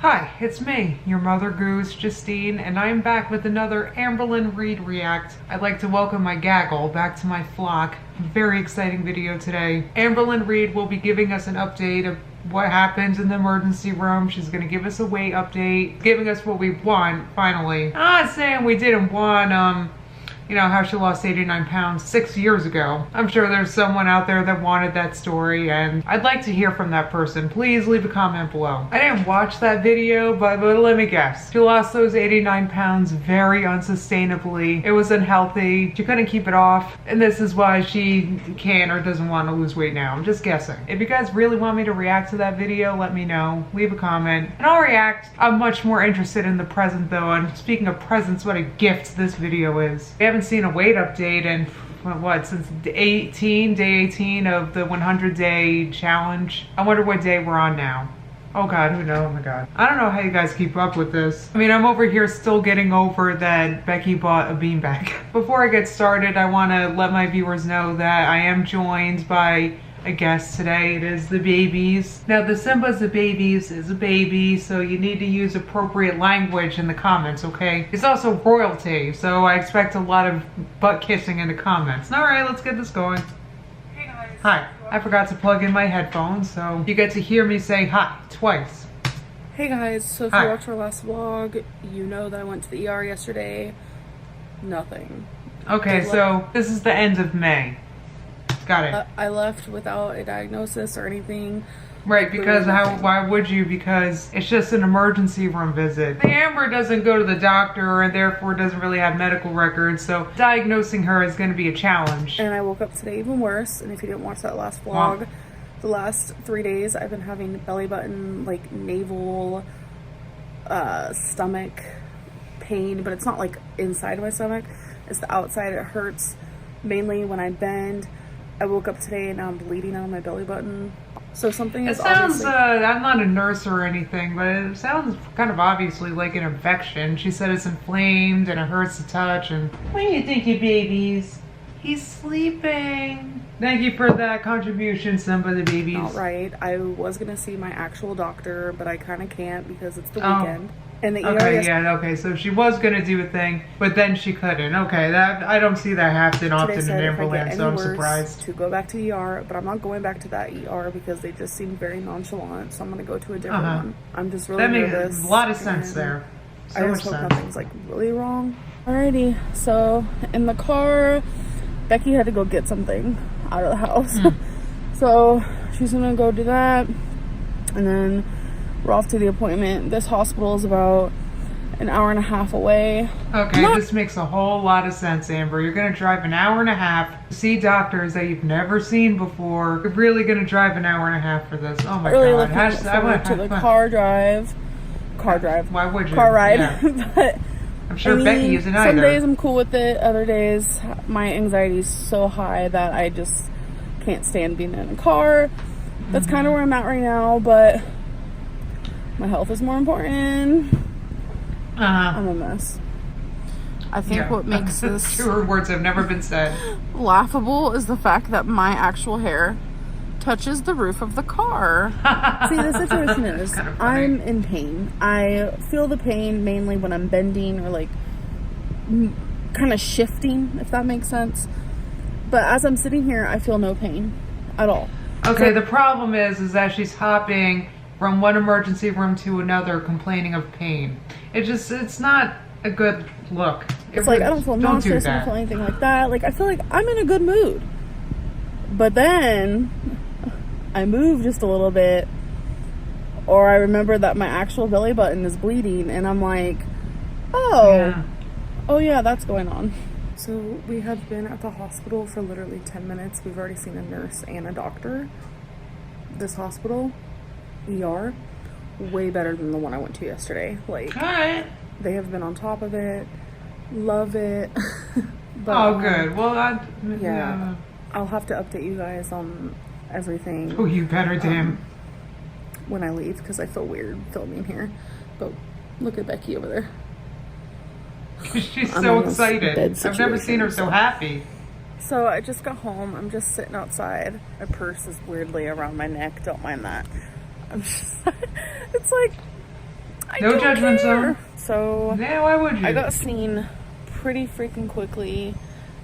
Hi, it's me, your mother goose, Justine, and I'm back with another Amberlyn Reed React. I'd like to welcome my gaggle back to my flock. Very exciting video today. Amberlyn Reed will be giving us an update of what happened in the emergency room. She's going to give us a weight update, giving us what we want, finally. I'm not saying we didn't want, you know, how she lost 89 pounds 6 years ago. I'm sure there's someone out there that wanted that story, and I'd like to hear from that person. Please leave a comment below. I didn't watch that video, but let me guess. She lost those 89 pounds very unsustainably. It was unhealthy. She couldn't keep it off, and this is why she can't or doesn't want to lose weight now. I'm just guessing. If you guys really want me to react to that video, let me know. Leave a comment, and I'll react. I'm much more interested in the present, though, and speaking of presents, what a gift this video is. We haven't seen a weight update in what, since day 18 of the 100-day challenge. I wonder what day we're on now. Oh god, who knows? Oh my god, I don't know how you guys keep up with this. I mean, I'm over here still getting over that Becky bought a beanbag. Before I get started, I want to let my viewers know that I am joined by a guest today. It is the babies. Now, the Simba's the babies is a baby, so you need to use appropriate language in the comments, okay? It's also royalty, so I expect a lot of butt kissing in the comments. All right, let's get this going. Hey guys. Hi. I forgot to plug in my headphones, so you get to hear me say hi twice. Hey guys, so if you watched our last vlog, you know that I went to the ER yesterday. Nothing. Okay, so this is the end of May. Got it. I left without a diagnosis or anything. Right, because why would you? Because it's just an emergency room visit. Amber doesn't go to the doctor and therefore doesn't really have medical records, so diagnosing her is going to be a challenge. And I woke up today even worse, and if you didn't watch that last vlog, the last 3 days I've been having belly button, like navel, stomach pain, but it's not like inside my stomach, it's the outside. It hurts mainly when I bend. I woke up today and now I'm bleeding out of my belly button. So something is obviously... I'm not a nurse or anything, but it sounds kind of obviously like an infection. She said it's inflamed and it hurts to touch. And what do you think, you babies? He's sleeping. Thank you for that contribution, Simba the babies. All right. I was going to see my actual doctor, but I kind of can't because it's the weekend. And the okay, so she was gonna do a thing, but then she couldn't. Okay, that I don't see that happen often in Amberland, so I'm surprised. To go back to the ER, but I'm not going back to that ER because they just seem very nonchalant, so I'm gonna go to a different one. I'm just really nervous. That makes a lot of sense there. I just hope nothing's like really wrong. Alrighty, so in the car, Becky had to go get something out of the house. So she's gonna go do that, and then we're off to the appointment. This hospital is about an hour and a half away. Okay, this makes a whole lot of sense, Amber. You're going to drive an hour and a half to see doctors that you've never seen before. You're really going to drive an hour and a half for this. Oh my god. I went to the car drive. Why would you? Car ride. Yeah. But I'm sure Becky isn't either. Some days I'm cool with it. Other days my anxiety is so high that I just can't stand being in a car. That's kind of where I'm at right now, but my health is more important. I'm a mess. I think what makes this truer words have never been said laughable is the fact that my actual hair touches the roof of the car. See, the situation is I'm in pain. I feel the pain mainly when I'm bending or like kind of shifting, if that makes sense. But as I'm sitting here, I feel no pain at all. Okay, so the problem is that she's hopping from one emergency room to another complaining of pain. It's not a good look. It's like, I don't feel nauseous, I don't feel anything like that. Like, I feel like I'm in a good mood. But then I move just a little bit, or I remember that my actual belly button is bleeding, and I'm like, oh yeah, that's going on. So we have been at the hospital for literally 10 minutes. We've already seen a nurse and a doctor. This hospital, ER, way better than the one I went to yesterday. Like, they have been on top of it. Love it. But, good. Well, yeah, I'll have to update you guys on everything. Oh, you better, damn. When I leave, because I feel weird filming here. But look at Becky over there. She's so excited. I've never seen her so happy. So I just got home. I'm just sitting outside. My purse is weirdly around my neck. Don't mind that. I'm just, it's like No judgment zone. So yeah, why would you? I got seen pretty freaking quickly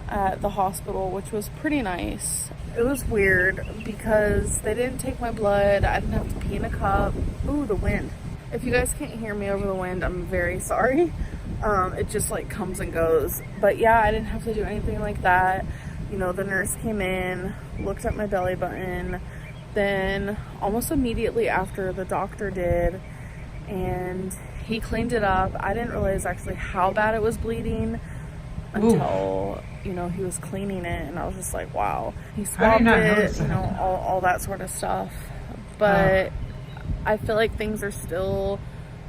at the hospital, which was pretty nice. It was weird because they didn't take my blood. I didn't have to pee in a cup. Ooh, the wind. If you guys can't hear me over the wind, I'm very sorry. It just like comes and goes. But yeah, I didn't have to do anything like that. You know, the nurse came in, looked at my belly button, then almost immediately after the doctor did, and he cleaned it up. I didn't realize actually how bad it was bleeding until, you know, he was cleaning it, and I was just like, wow. He swabbed it, you know, all that sort of stuff. But I feel like things are still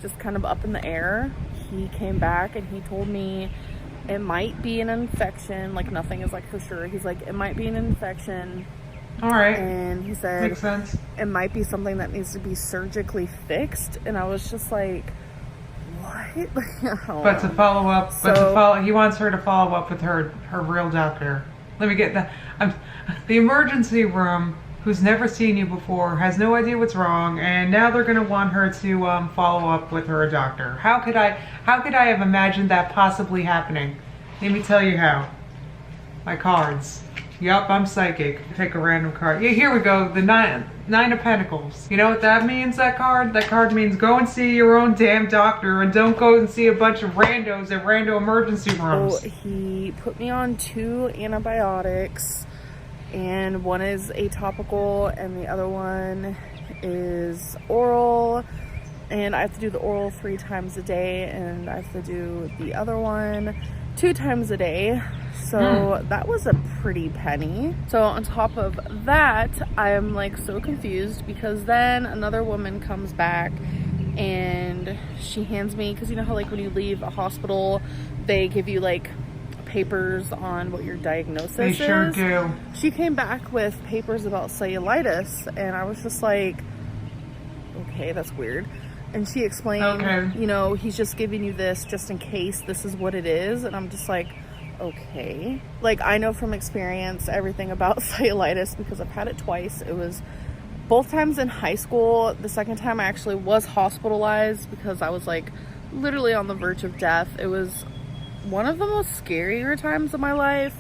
just kind of up in the air. He came back and he told me it might be an infection. Like, nothing is like for sure. He's like, it might be an infection. All right. And he said, makes sense. It might be something that needs to be surgically fixed. And I was just like, what? But to follow up, he wants her to follow up with her real doctor. Let me get that. The emergency room, who's never seen you before, has no idea what's wrong, and now they're going to want her to follow up with her doctor. How could I have imagined that possibly happening? Let me tell you how. My cards. Yup, I'm psychic. Pick a random card. Yeah, here we go. The nine of Pentacles. You know what that means, that card? That card means go and see your own damn doctor and don't go and see a bunch of randos at random emergency rooms. So he put me on 2 antibiotics, and one is a topical and the other one is oral. And I have to do the oral 3 times a day, and I have to do the other one 2 times a day. So that was a pretty penny. So on top of that, I am like so confused because then another woman comes back and she hands me, because you know how like when you leave a hospital, they give you like papers on what your diagnosis is? They sure do. She came back with papers about cellulitis, and I was just like, okay, that's weird. And she explained, you know, he's just giving you this just in case this is what it is. And I'm just like, okay. Like, I know from experience everything about cellulitis because I've had it twice. It was both times in high school. The second time I actually was hospitalized because I was like literally on the verge of death. It was one of the most scarier times of my life.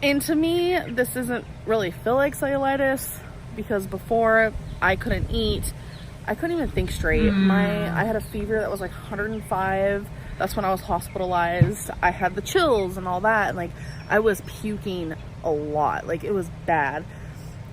And to me, this doesn't really feel like cellulitis because before I couldn't eat. I couldn't even think straight. I had a fever that was like 105. That's when I was hospitalized. I had the chills and all that. And like, I was puking a lot. Like, it was bad.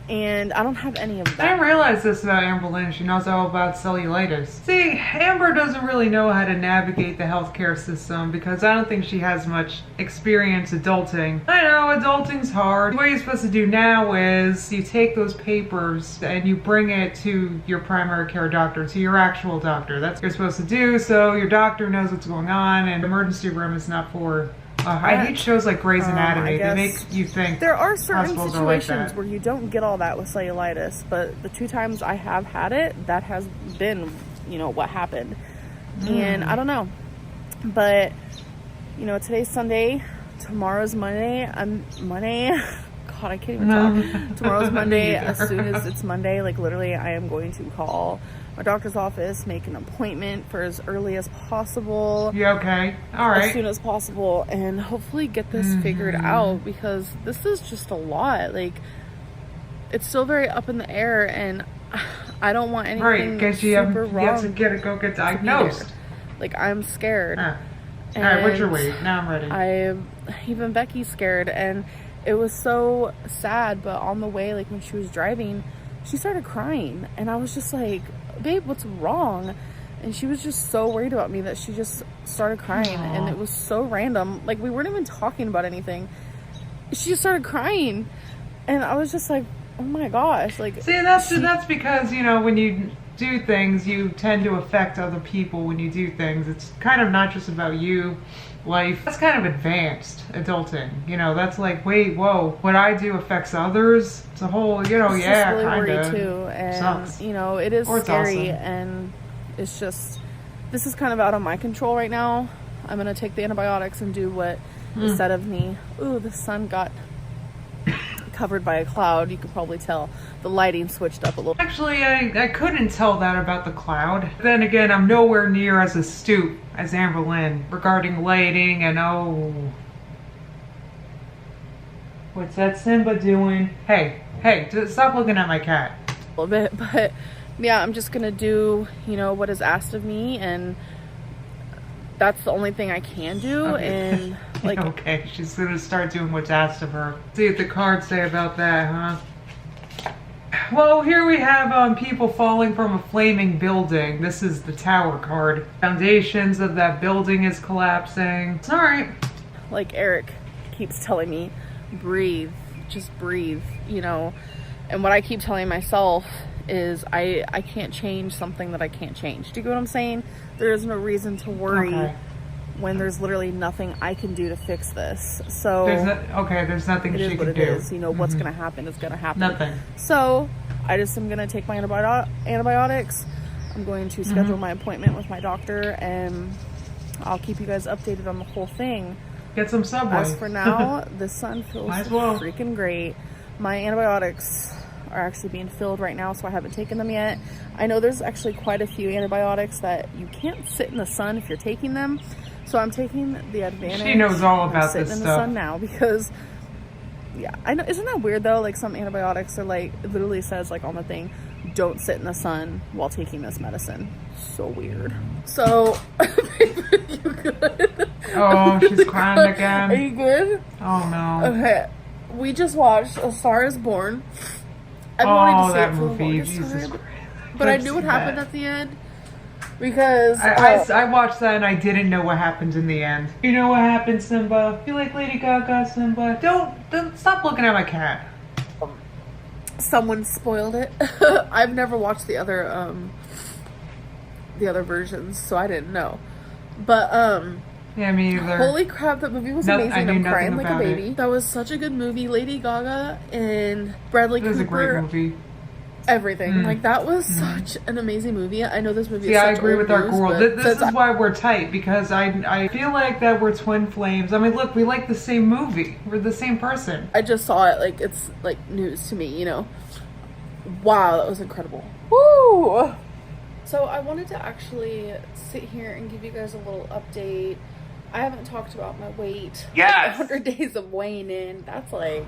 And I don't have any of that. I didn't realize this about Amber Lynn. She knows all about cellulitis. See, Amber doesn't really know how to navigate the healthcare system because I don't think she has much experience adulting. I know, adulting's hard. What you're supposed to do now is you take those papers and you bring it to your primary care doctor, to your actual doctor. That's what you're supposed to do so your doctor knows what's going on, and the emergency room is not for... I hate shows like Grey's Anatomy. They make you think there are certain situations where you don't get all that with cellulitis, but the 2 times I have had it, that has been, you know, what happened. And I don't know, but you know, today's Sunday, tomorrow's Monday. God, I can't even talk. Tomorrow's Monday. As soon as it's Monday, like literally, I am going to call my doctor's office, make an appointment for as early as possible. You okay? All right. As soon as possible, and hopefully get this figured out because this is just a lot. Like, it's still very up in the air, and I don't want anything super wrong. You have to go get diagnosed. Like, I'm scared. All right, what's your weight? Now I'm ready. Even Becky's scared, and it was so sad, but on the way, like when she was driving, she started crying, and I was just like, babe, what's wrong? And she was just so worried about me that she just started crying. And it was so random. Like, we weren't even talking about anything. She just started crying, and I was just like, oh my gosh. Like, see, that's because, you know, when you do things, you tend to affect other people when you do things. It's kind of not just about you. Life, that's kind of advanced adulting, you know. That's like, wait, whoa, what I do affects others. It's a whole, you know, it's yeah, really kind of too, and sucks. You know, it is scary, awesome. And it's just, this is kind of out of my control right now. I'm gonna take the antibiotics and do what is said of me. Ooh, the sun got covered by a cloud. You could probably tell the lighting switched up a little. Actually, I couldn't tell that about the cloud. Then again, I'm nowhere near as astute as Amber Lynn regarding lighting and what's that Simba doing? Hey, stop looking at my cat. A little bit, but yeah, I'm just gonna do, you know, what is asked of me, and that's the only thing I can do. Okay. And like, okay, she's gonna start doing what's asked of her. See what the cards say about that, huh? Well, here we have people falling from a flaming building. This is the Tower card. Foundations of that building is collapsing. It's all right. Like Eric keeps telling me, breathe, just breathe, you know. And what I keep telling myself is I can't change something that I can't change. Do you get what I'm saying? There is no reason to worry when there's literally nothing I can do to fix this. So there's nothing she can do. It is. You know, what's going to happen is going to happen. Nothing. So I just am going to take my antibiotics. I'm going to schedule my appointment with my doctor, and I'll keep you guys updated on the whole thing. Get some Subway. As for now, the sun feels freaking great. My antibiotics are actually being filled right now, so I haven't taken them yet. I know there's actually quite a few antibiotics that you can't sit in the sun if you're taking them, so I'm taking the advantage. She knows all about this stuff. Sitting in the sun now because, yeah, I know. Isn't that weird though? Like some antibiotics are like, it literally says like on the thing, don't sit in the sun while taking this medicine. So weird. So, you good? Oh, she's crying again. Are you good? Oh no. Okay, we just watched A Star Is Born. I've wanted to see that it for movie, the longest Jesus time, Christ. but I knew what happened at the end because I watched that and I didn't know what happened in the end. You know what happened, Simba? You like Lady Gaga, Simba? Don't stop looking at my cat. Someone spoiled it. I've never watched the other versions, so I didn't know. But yeah, me either. Holy crap, that movie was amazing. I'm crying like a baby. It. That was such a good movie. Lady Gaga and Bradley Cooper. It was a great movie. Everything. Like, that was such an amazing movie. I know this movie is such I agree with our girl. This is why we're tight, because I feel like that we're twin flames. I mean, look, we like the same movie. We're the same person. I just saw it. Like, it's like news to me, you know. Wow, that was incredible. Woo! So I wanted to actually sit here and give you guys a little update. I haven't talked about my weight. Yes! 100 days of weighing in. That's like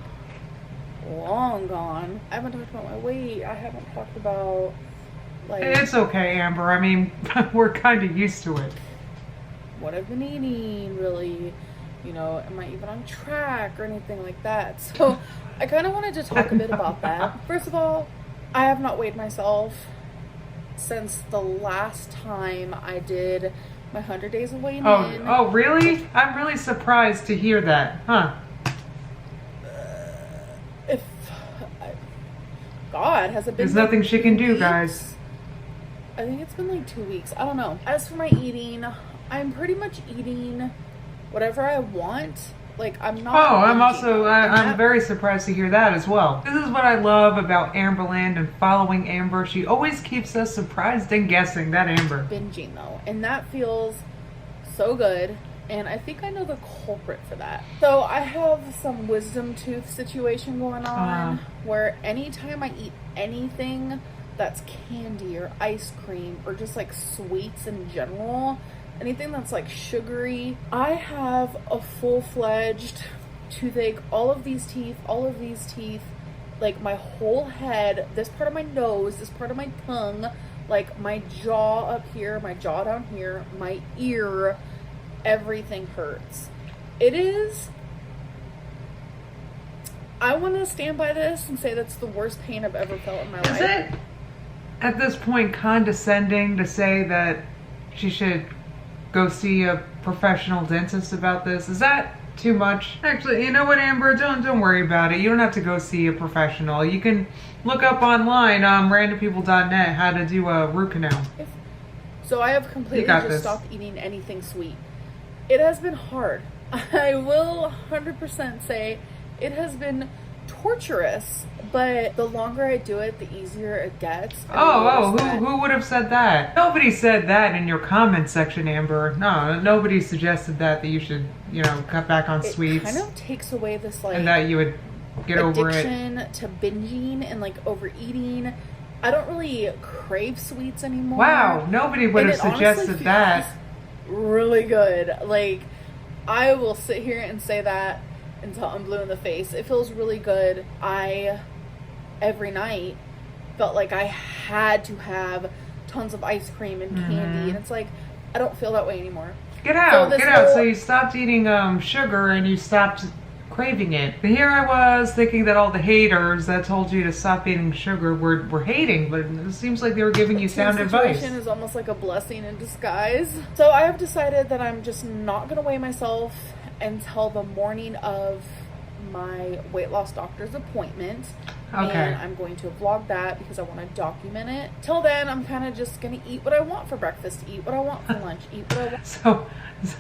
long gone. I haven't talked about my weight. I haven't talked about like... It's okay, Amber. I mean, we're kind of used to it. What I've been eating, really. You know, am I even on track or anything like that? So I kind of wanted to talk a bit about that. First of all, I have not weighed myself since the last time I did my 100 days of weighing in. Oh, really? I'm really surprised to hear that, huh? God, has it been? There's nothing she can do, guys. I think it's been like 2 weeks. I don't know. As for my eating, I'm pretty much eating whatever I want. Like, I'm not. Oh, I'm very surprised to hear that as well. This is what I love about Amberland and following Amber. She always keeps us surprised and guessing. That Amber. Binging though, and that feels so good. And I think I know the culprit for that. So I have some wisdom tooth situation going on where anytime I eat anything that's candy or ice cream or just like sweets in general, anything that's like sugary, I have a full-fledged toothache. All of these teeth, like my whole head, this part of my nose, this part of my tongue, like my jaw up here, my jaw down here, my ear, everything hurts. It is, I want to stand by this and say that's the worst pain I've ever felt in my life. Is it at this point condescending to say that she should go see a professional dentist about this? Is that too much? Actually, you know what, Amber? Don't worry about it. You don't have to go see a professional. You can look up online, randompeople.net, how to do a root canal. So I have completely just stopped eating anything sweet. It has been hard. I will 100% say it has been torturous, but the longer I do it, the easier it gets. Who would have said that? Nobody said that in your comment section, Amber. No, nobody suggested that you should, cut back on sweets. It kind of takes away this, like... And that you would get over it. Addiction to binging and like overeating. I don't really crave sweets anymore. Wow, nobody would have suggested that. Really good. Like, I will sit here and say that until I'm blue in the face. It feels really good. I, every night, felt like I had to have tons of ice cream and candy, and it's like, I don't feel that way anymore. Get out, get out. So you stopped eating sugar and you stopped craving it. But here I was thinking that all the haters that told you to stop eating sugar were hating, but it seems like they were giving you sound advice. The situation is almost like a blessing in disguise. So I have decided that I'm just not going to weigh myself until the morning of my weight loss doctor's appointment. Okay. And I'm going to vlog that because I want to document it. Till then, I'm kind of just going to eat what I want for breakfast, eat what I want for lunch, eat what I want. So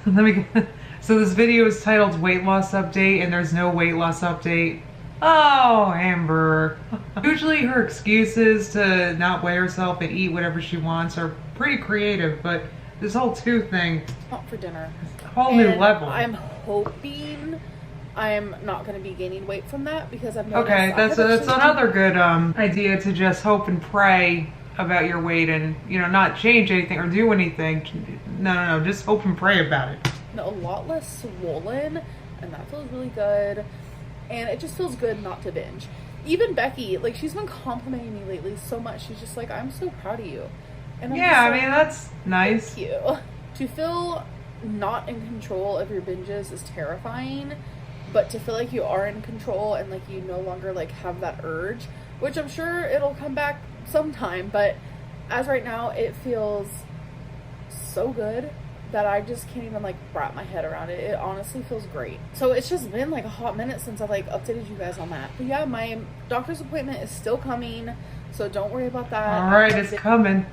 let me get, so this video is titled weight loss update and there's no weight loss update. Oh, Amber. Usually her excuses to not weigh herself and eat whatever she wants are pretty creative, but this whole tooth thing. Not for dinner. A whole new level. I'm hoping I'm not going to be gaining weight from that because I've noticed. Okay, that's another good idea, to just hope and pray about your weight and, you know, not change anything or do anything. No, just hope and pray about it. A lot less swollen, and that feels really good. And it just feels good not to binge. Even Becky, like, she's been complimenting me lately so much. She's just like, I'm so proud of you. And I'm I mean, that's nice. Thank you. To feel not in control of your binges is terrifying. But to feel like you are in control and like you no longer like have that urge, which I'm sure it'll come back sometime, but as right now it feels so good that I just can't even like wrap my head around it. It honestly feels great. So it's just been like a hot minute since I've like updated you guys on that. But yeah, my doctor's appointment is still coming, so don't worry about that. All right, it's coming.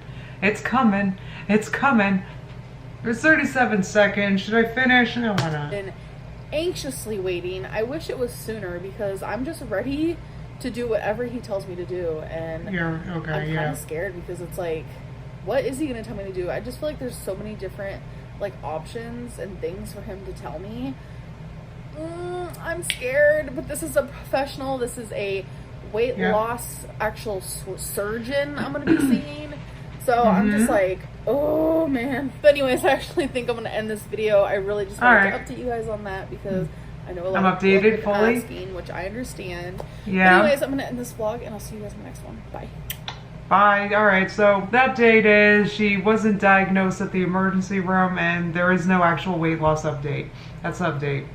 It's coming. It's coming. There's 37 seconds. Should I finish? No, why not? Anxiously waiting. I wish it was sooner because I'm just ready to do whatever he tells me to do, and I'm kind of scared because it's like, what is he going to tell me to do? I just feel like there's so many different like options and things for him to tell me. I'm scared, but this is a professional. This is a weight loss actual surgeon I'm going to be seeing. So I'm just like, oh man. But anyways, I actually think I'm going to end this video. I really just wanted to update you guys on that because I know a lot of people have been asking, which I understand. Yeah. But anyways, I'm going to end this vlog and I'll see you guys in the next one. Bye. Bye. Alright, so the update is she wasn't diagnosed at the emergency room and there is no actual weight loss update. That's the update.